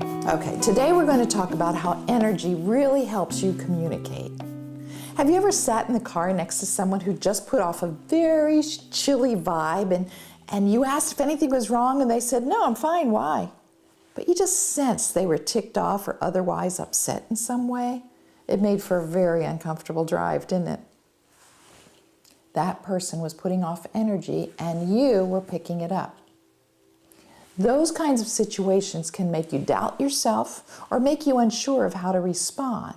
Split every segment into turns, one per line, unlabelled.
Okay, today we're going to talk about how energy really helps you communicate. Have you ever sat in the car next to someone who just put off a very chilly vibe and you asked if anything was wrong and they said, "No, I'm fine, why?" But you just sensed they were ticked off or otherwise upset in some way? It made for a very uncomfortable drive, didn't it? That person was putting off energy and you were picking it up. Those kinds of situations can make you doubt yourself or make you unsure of how to respond.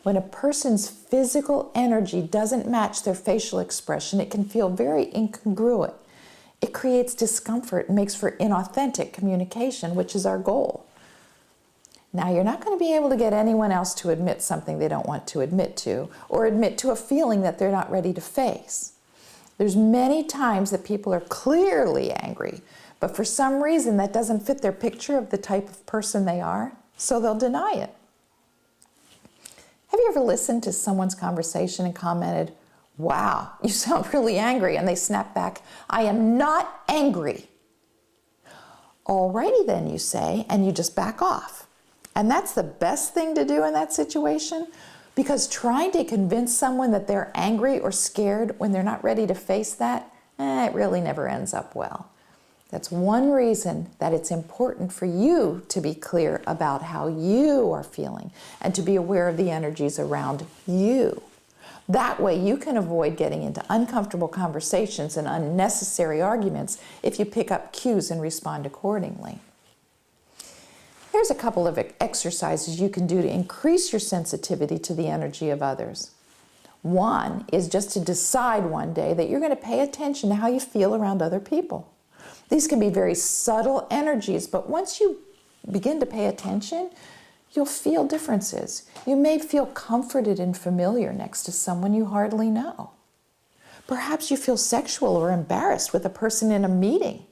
When a person's physical energy doesn't match their facial expression, it can feel very incongruent. It creates discomfort and makes for inauthentic communication, which is our goal. Now, you're not going to be able to get anyone else to admit something they don't want to admit to, or admit to a feeling that they're not ready to face. There's many times that people are clearly angry, but for some reason that doesn't fit their picture of the type of person they are, so they'll deny it. Have you ever listened to someone's conversation and commented, "Wow, you sound really angry," and they snap back, "I am not angry." Alrighty then, you say, and you just back off. And that's the best thing to do in that situation, because trying to convince someone that they're angry or scared when they're not ready to face that, it really never ends up well. That's one reason that it's important for you to be clear about how you are feeling and to be aware of the energies around you. That way you can avoid getting into uncomfortable conversations and unnecessary arguments if you pick up cues and respond accordingly. Here's a couple of exercises you can do to increase your sensitivity to the energy of others. One is just to decide one day that you're going to pay attention to how you feel around other people. These can be very subtle energies, but once you begin to pay attention, you'll feel differences. You may feel comforted and familiar next to someone you hardly know. Perhaps you feel sexual or embarrassed with a person in a meeting.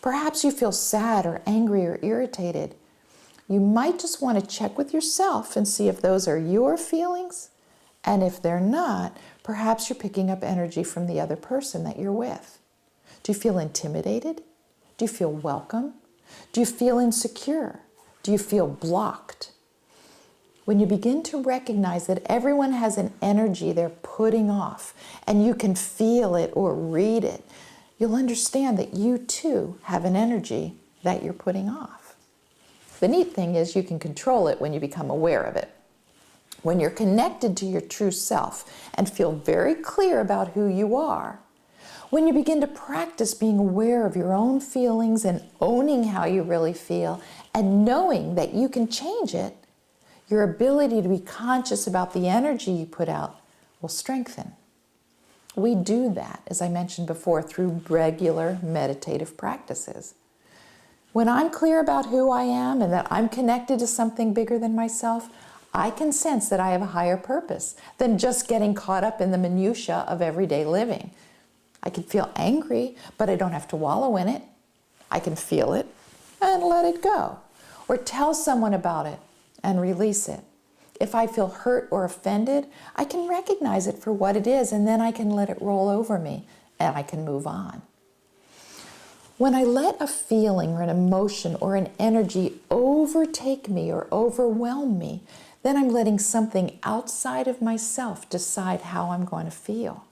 Perhaps you feel sad or angry or irritated. You might just want to check with yourself and see if those are your feelings, and if they're not, perhaps you're picking up energy from the other person that you're with. Do you feel intimidated? Do you feel welcome? Do you feel insecure? Do you feel blocked? When you begin to recognize that everyone has an energy they're putting off, and you can feel it or read it, you'll understand that you too have an energy that you're putting off. The neat thing is you can control it when you become aware of it. When you're connected to your true self and feel very clear about who you are, when you begin to practice being aware of your own feelings and owning how you really feel and knowing that you can change it, your ability to be conscious about the energy you put out will strengthen. We do that, as I mentioned before, through regular meditative practices. When I'm clear about who I am and that I'm connected to something bigger than myself, I can sense that I have a higher purpose than just getting caught up in the minutia of everyday living. I can feel angry, but I don't have to wallow in it. I can feel it and let it go, or tell someone about it and release it. If I feel hurt or offended, I can recognize it for what it is, and then I can let it roll over me and I can move on. When I let a feeling or an emotion or an energy overtake me or overwhelm me, then I'm letting something outside of myself decide how I'm going to feel.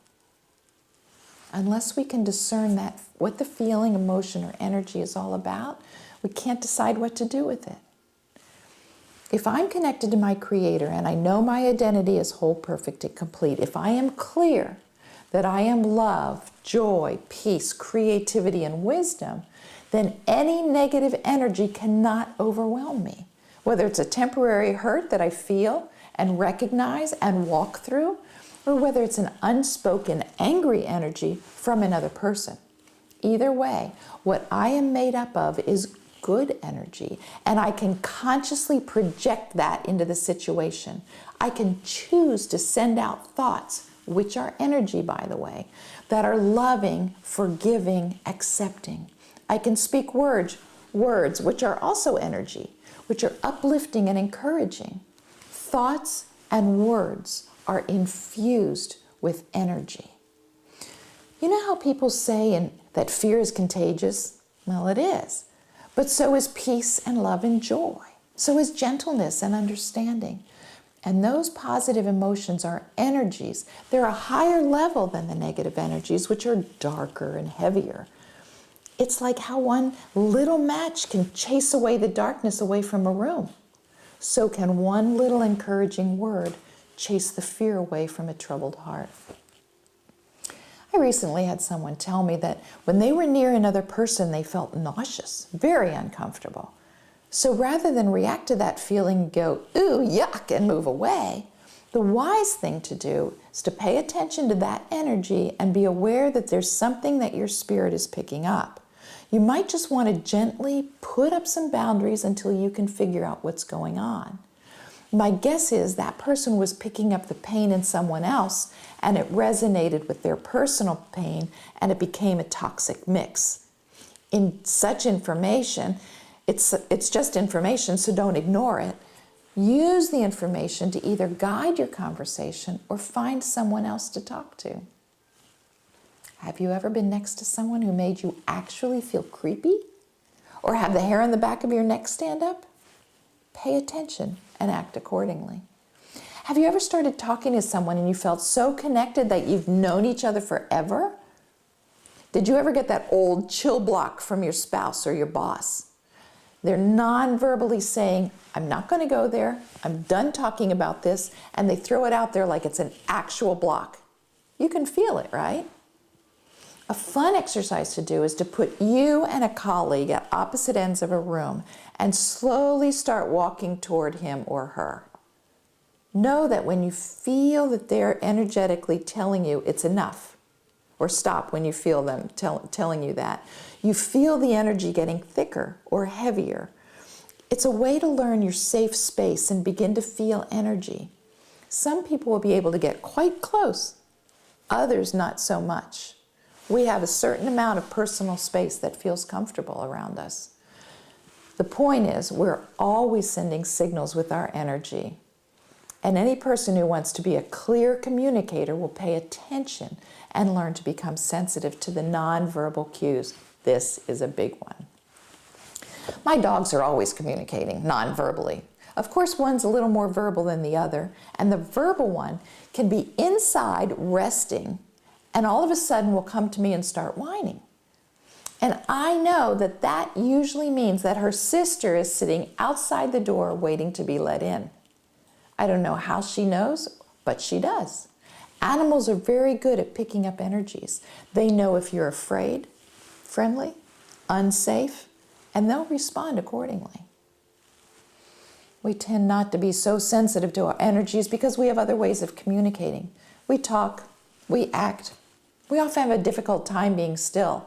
Unless we can discern that what the feeling, emotion, or energy is all about, we can't decide what to do with it. If I'm connected to my Creator and I know my identity is whole, perfect, and complete, if I am clear that I am love, joy, peace, creativity, and wisdom, then any negative energy cannot overwhelm me. Whether it's a temporary hurt that I feel and recognize and walk through, or whether it's an unspoken angry energy from another person. Either way, what I am made up of is good energy, and I can consciously project that into the situation. I can choose to send out thoughts, which are energy, by the way, that are loving, forgiving, accepting. I can speak words which are also energy, which are uplifting and encouraging. Thoughts and words are infused with energy. You know how people say that fear is contagious? Well, it is. But so is peace and love and joy. So is gentleness and understanding. And those positive emotions are energies. They're a higher level than the negative energies, which are darker and heavier. It's like how one little match can chase away the darkness away from a room. So can one little encouraging word chase the fear away from a troubled heart. I recently had someone tell me that when they were near another person, they felt nauseous, very uncomfortable. So rather than react to that feeling and go, ooh, yuck, and move away, the wise thing to do is to pay attention to that energy and be aware that there's something that your spirit is picking up. You might just want to gently put up some boundaries until you can figure out what's going on. My guess is that person was picking up the pain in someone else, and it resonated with their personal pain, and it became a toxic mix. In such information, it's just information, so don't ignore it. Use the information to either guide your conversation or find someone else to talk to. Have you ever been next to someone who made you actually feel creepy? Or have the hair on the back of your neck stand up? Pay attention and act accordingly. Have you ever started talking to someone and you felt so connected that you've known each other forever? Did you ever get that old chill block from your spouse or your boss? They're non-verbally saying, I'm not going to go there, I'm done talking about this, and they throw it out there like it's an actual block. You can feel it, right? A fun exercise to do is to put you and a colleague at opposite ends of a room and slowly start walking toward him or her. Know that when you feel that they're energetically telling you it's enough, or stop when you feel them telling you that, you feel the energy getting thicker or heavier. It's a way to learn your safe space and begin to feel energy. Some people will be able to get quite close, others not so much. We have a certain amount of personal space that feels comfortable around us. The point is, we're always sending signals with our energy. And any person who wants to be a clear communicator will pay attention and learn to become sensitive to the nonverbal cues. This is a big one. My dogs are always communicating nonverbally. Of course, one's a little more verbal than the other, and the verbal one can be inside resting, and all of a sudden will come to me and start whining. And I know that that usually means that her sister is sitting outside the door waiting to be let in. I don't know how she knows, but she does. Animals are very good at picking up energies. They know if you're afraid, friendly, unsafe, and they'll respond accordingly. We tend not to be so sensitive to our energies because we have other ways of communicating. We talk, we act. We often have a difficult time being still.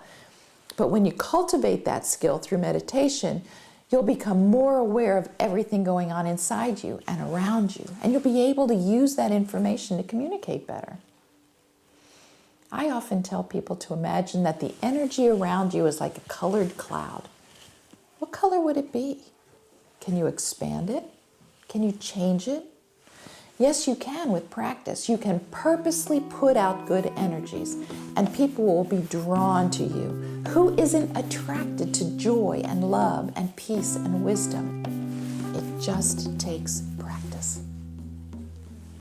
But when you cultivate that skill through meditation, you'll become more aware of everything going on inside you and around you, and you'll be able to use that information to communicate better. I often tell people to imagine that the energy around you is like a colored cloud. What color would it be? Can you expand it? Can you change it? Yes, you can with practice. You can purposely put out good energies, and people will be drawn to you. Who isn't attracted to joy and love and peace and wisdom? It just takes